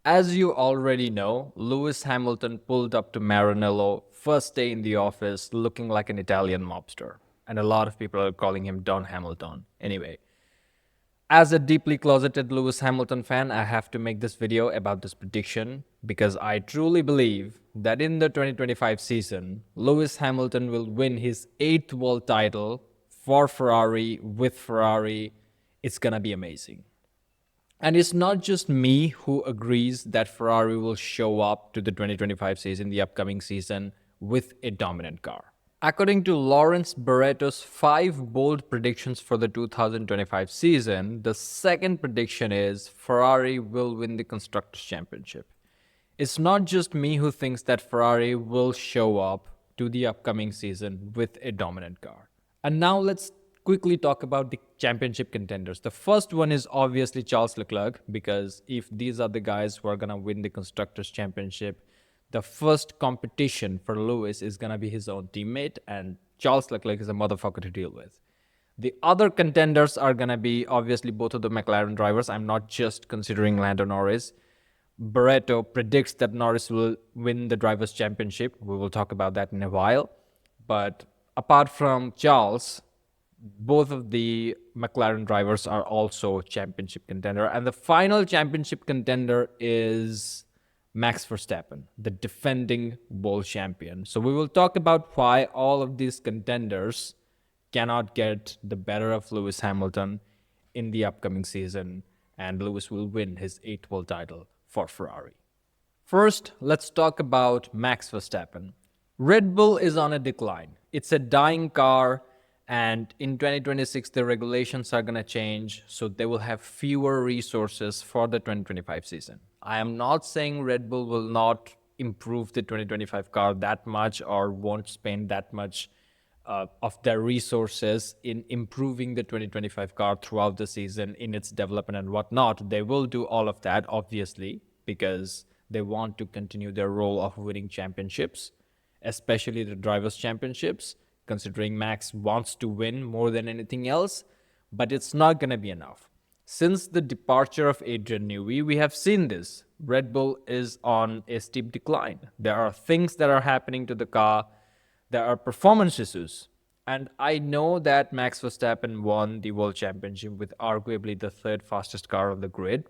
As you already know, Lewis Hamilton pulled up to Maranello first day in the office looking like an Italian mobster. And a lot of people are calling him Don Hamilton. Anyway, as a deeply closeted Lewis Hamilton fan, I have to make this video about this prediction because I truly believe that in the 2025 season, Lewis Hamilton will win his 8th world title for Ferrari with Ferrari. It's gonna be amazing. And it's not just me who agrees that Ferrari will show up to the 2025 season, the upcoming season, with a dominant car. According to Lawrence Barretto's 5 bold predictions for the 2025 season, the second prediction is Ferrari will win the Constructors' Championship. It's not just me who thinks that Ferrari will show up to the upcoming season with a dominant car. And now let's quickly talk about the championship contenders. The first one is obviously Charles Leclerc, because if these are the guys who are going to win the Constructors' Championship, the first competition for Lewis is going to be his own teammate, and Charles Leclerc is a motherfucker to deal with. The other contenders are going to be obviously both of the McLaren drivers. I'm not just considering Lando Norris. Barretto predicts that Norris will win the Drivers' Championship. We will talk about that in a while. But apart from Charles, both of the McLaren drivers are also championship contender. And the final championship contender is Max Verstappen, the defending world champion. So we will talk about why all of these contenders cannot get the better of Lewis Hamilton in the upcoming season, and Lewis will win his 8th world title for Ferrari. First, let's talk about Max Verstappen. Red Bull is on a decline. It's a dying car, and in 2026, the regulations are going to change, so they will have fewer resources for the 2025 season. I am not saying Red Bull will not improve the 2025 car that much or won't spend that much of their resources in improving the 2025 car throughout the season in its development and whatnot. They will do all of that, obviously, because they want to continue their role of winning championships, especially the Drivers' Championships, considering Max wants to win more than anything else, but it's not going to be enough. Since the departure of Adrian Newey, we have seen this. Red Bull is on a steep decline. There are things that are happening to the car. There are performance issues. And I know that Max Verstappen won the World Championship with arguably the 3rd fastest car on the grid,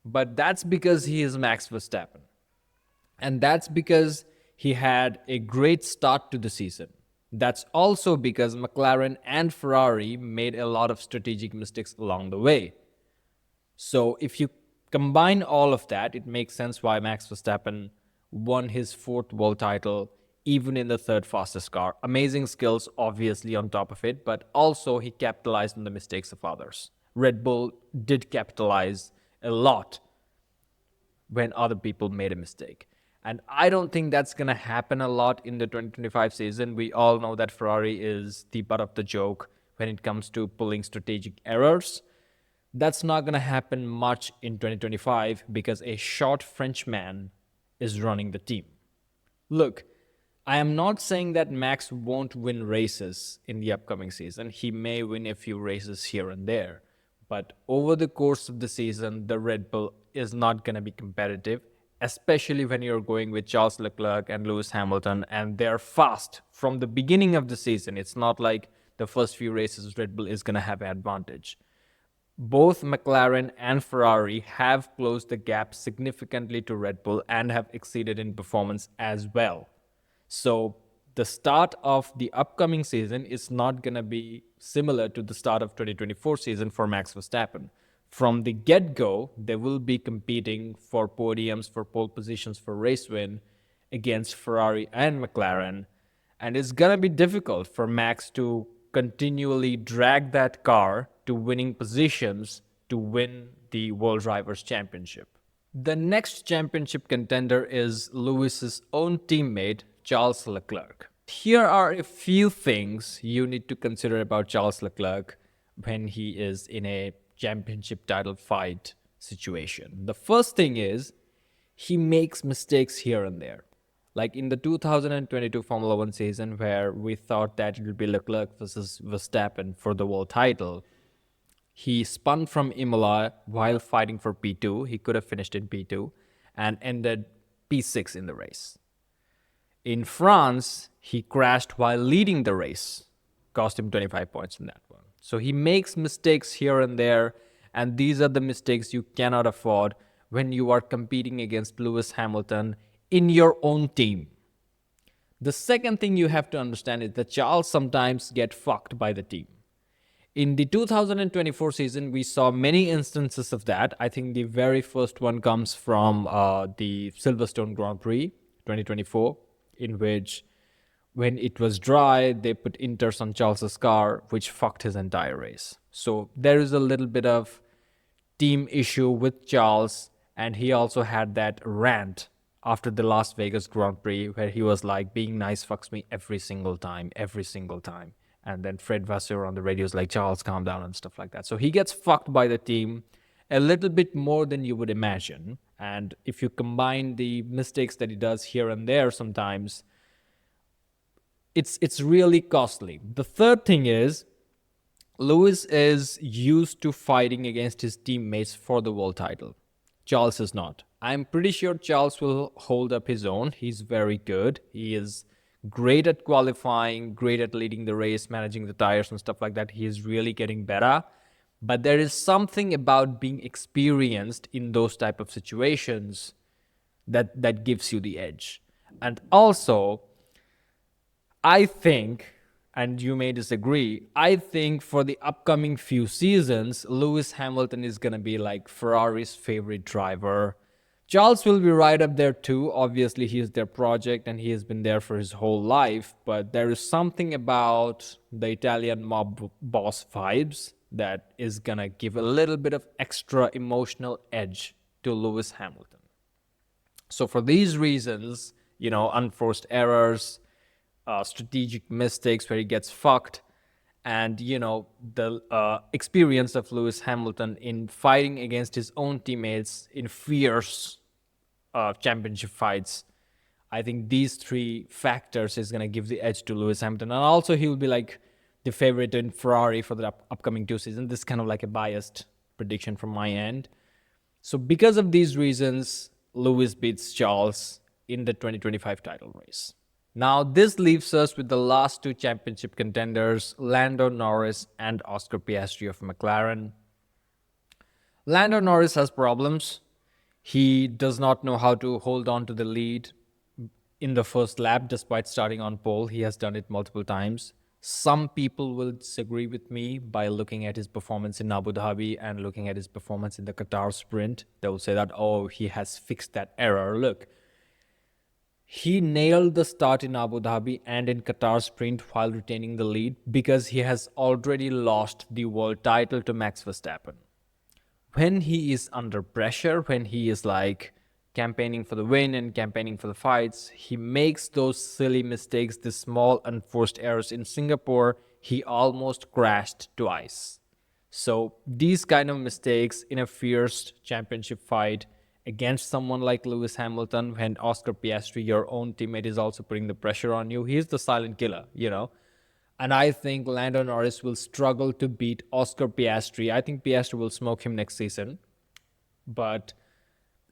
but that's because he is Max Verstappen. And that's because he had a great start to the season. That's also because McLaren and Ferrari made a lot of strategic mistakes along the way. So if you combine all of that, it makes sense why Max Verstappen won his 4th world title, even in the 3rd fastest car. Amazing skills, obviously, on top of it, but also he capitalized on the mistakes of others. Red Bull did capitalize a lot when other people made a mistake. And I don't think that's going to happen a lot in the 2025 season. We all know that Ferrari is the butt of the joke when it comes to pulling strategic errors. That's not going to happen much in 2025 because a short Frenchman is running the team. Look, I am not saying that Max won't win races in the upcoming season. He may win a few races here and there. But over the course of the season, the Red Bull is not going to be competitive, especially when you're going with Charles Leclerc and Lewis Hamilton, and they're fast from the beginning of the season. It's not like the first few races Red Bull is going to have an advantage. Both McLaren and Ferrari have closed the gap significantly to Red Bull and have exceeded in performance as well. So the start of the upcoming season is not going to be similar to the start of 2024 season for Max Verstappen. From the get-go, they will be competing for podiums, for pole positions, for race win against Ferrari and McLaren. And it's going to be difficult for Max to continually drag that car to winning positions to win the World Drivers' Championship. The next championship contender is Lewis's own teammate, Charles Leclerc. Here are a few things you need to consider about Charles Leclerc when he is in a championship title fight situation. The first thing is he makes mistakes here and there. Like in the 2022 Formula One season, where we thought that it would be Leclerc versus Verstappen for the world title, he spun from Imola while fighting for P2. He could have finished in P2. and ended P6 in the race. In France, he crashed while leading the race, cost him 25 points in that one. So he makes mistakes here and there, and these are the mistakes you cannot afford when you are competing against Lewis Hamilton in your own team. The second thing you have to understand is that Charles sometimes get fucked by the team. In the 2024 season, we saw many instances of that. I think the very first one comes from the Silverstone Grand Prix 2024, in which when it was dry, they put inters on Charles's car, which fucked his entire race. So there is a little bit of team issue with Charles, and he also had that rant after the Las Vegas Grand Prix where he was like, being nice fucks me every single time, every single time. And then Fred Vasseur on the radio is like, Charles, calm down and stuff like that. So he gets fucked by the team a little bit more than you would imagine. And if you combine the mistakes that he does here and there sometimes, it's really costly. The third thing is, Lewis is used to fighting against his teammates for the world title. Charles is not. I'm pretty sure Charles will hold up his own. He's very good. He is great at qualifying, great at leading the race, managing the tires and stuff like that. He is really getting better. But there is something about being experienced in those type of situations that gives you the edge. And also, I think, and you may disagree, I think for the upcoming few seasons, Lewis Hamilton is going to be like Ferrari's favorite driver. Charles will be right up there too. Obviously, he is their project and he has been there for his whole life. But there is something about the Italian mob boss vibes that is going to give a little bit of extra emotional edge to Lewis Hamilton. So for these reasons, unforced errors, strategic mistakes where he gets fucked, and the experience of Lewis Hamilton in fighting against his own teammates in fierce championship fights, I think these three factors is going to give the edge to Lewis Hamilton. And also he will be like the favorite in Ferrari for the upcoming 2 seasons. This is kind of like a biased prediction from my end. So because of these reasons, Lewis beats Charles in the 2025 title race. Now, this leaves us with the last 2 championship contenders, Lando Norris and Oscar Piastri of McLaren. Lando Norris has problems. He does not know how to hold on to the lead in the first lap despite starting on pole. He has done it multiple times. Some people will disagree with me by looking at his performance in Abu Dhabi and looking at his performance in the Qatar sprint. They will say that, oh, he has fixed that error. Look, he nailed the start in Abu Dhabi and in Qatar sprint while retaining the lead because he has already lost the world title to Max Verstappen. When he is under pressure, when he is like campaigning for the win and campaigning for the fights, he makes those silly mistakes, the small unforced errors. In Singapore, he almost crashed twice. So these kind of mistakes in a fierce championship fight against someone like Lewis Hamilton, when Oscar Piastri, your own teammate, is also putting the pressure on you, he's the silent killer, And I think Lando Norris will struggle to beat Oscar Piastri. I think Piastri will smoke him next season. But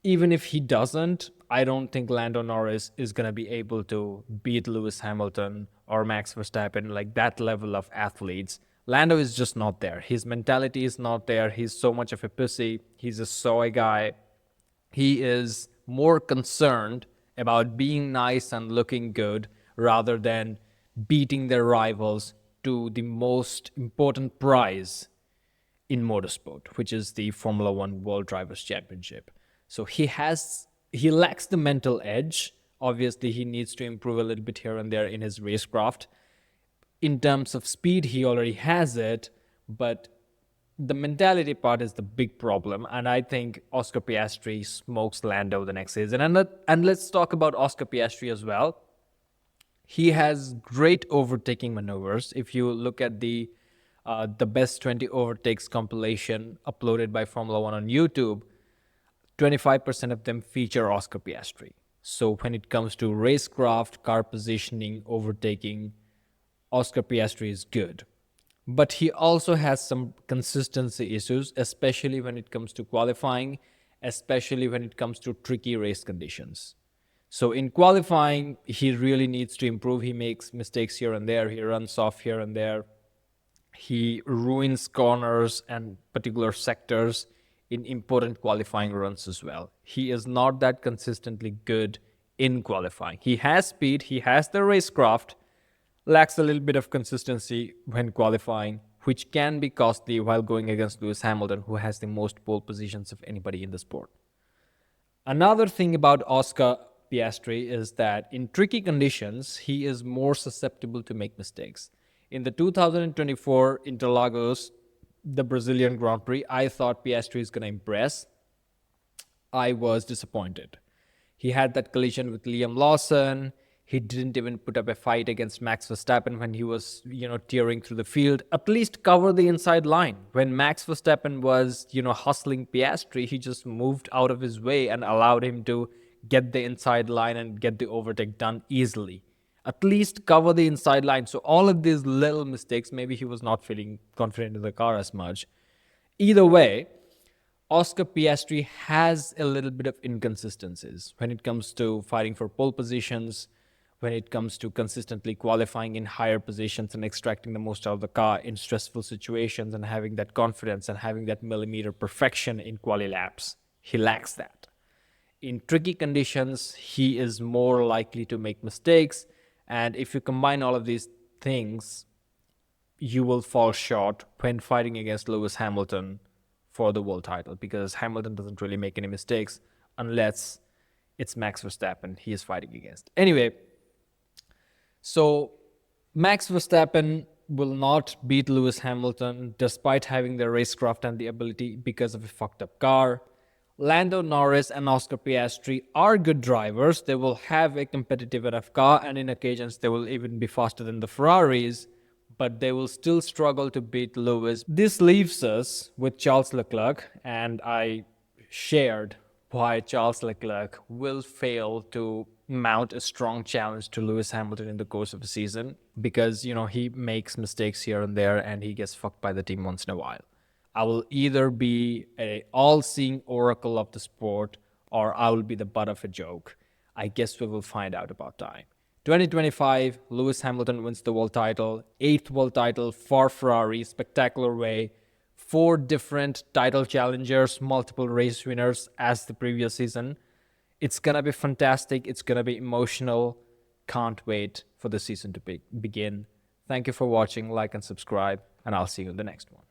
even if he doesn't, I don't think Lando Norris is going to be able to beat Lewis Hamilton or Max Verstappen, like that level of athletes. Lando is just not there. His mentality is not there. He's so much of a pussy. He's a soy guy. He is more concerned about being nice and looking good rather than beating their rivals to the most important prize in motorsport, which is the Formula One World Drivers' Championship. So he lacks the mental edge. Obviously, he needs to improve a little bit here and there in his racecraft. In terms of speed, he already has it, but the mentality part is the big problem, and I think Oscar Piastri smokes Lando the next season. And let's talk about Oscar Piastri as well. He has great overtaking maneuvers. If you look at the best 20 overtakes compilation uploaded by Formula One on YouTube, 25% of them feature Oscar Piastri. So when it comes to racecraft, car positioning, overtaking, Oscar Piastri is good. But he also has some consistency issues, especially when it comes to qualifying especially when it comes to tricky race conditions. So in qualifying, he really needs to improve. He makes mistakes here and there. He runs off here and there. He ruins corners and particular sectors in important qualifying runs as well. He is not that consistently good in qualifying. He has speed, he has the racecraft, lacks a little bit of consistency when qualifying, which can be costly while going against Lewis Hamilton, who has the most pole positions of anybody in the sport. Another thing about Oscar Piastri is that in tricky conditions, he is more susceptible to make mistakes. In the 2024 Interlagos, the Brazilian Grand Prix, I thought Piastri is going to impress. I was disappointed. He had that collision with Liam Lawson. He didn't even put up a fight against Max Verstappen when he was, tearing through the field. At least cover the inside line. When Max Verstappen was, hustling Piastri, he just moved out of his way and allowed him to get the inside line and get the overtake done easily. At least cover the inside line. So all of these little mistakes, maybe he was not feeling confident in the car as much. Either way, Oscar Piastri has a little bit of inconsistencies when it comes to fighting for pole positions, when it comes to consistently qualifying in higher positions and extracting the most out of the car in stressful situations and having that confidence and having that millimeter perfection in quali laps. He lacks that. In tricky conditions, he is more likely to make mistakes. And if you combine all of these things, you will fall short when fighting against Lewis Hamilton for the world title, because Hamilton doesn't really make any mistakes unless it's Max Verstappen he is fighting against. Anyway, so Max Verstappen will not beat Lewis Hamilton despite having the racecraft and the ability because of a fucked up car. Lando Norris and Oscar Piastri are good drivers. They will have a competitive enough car, and in occasions they will even be faster than the Ferraris, but they will still struggle to beat Lewis. This leaves us with Charles Leclerc, and I shared why Charles Leclerc will fail to mount a strong challenge to Lewis Hamilton in the course of a season because, he makes mistakes here and there and he gets fucked by the team once in a while. I will either be an all-seeing oracle of the sport or I will be the butt of a joke. I guess we will find out about time. 2025, Lewis Hamilton wins the world title, 8th world title for Ferrari, spectacular way. 4 different title challengers, multiple race winners as the previous season. It's going to be fantastic. It's going to be emotional. Can't wait for the season to begin. Thank you for watching. Like and subscribe, and I'll see you in the next one.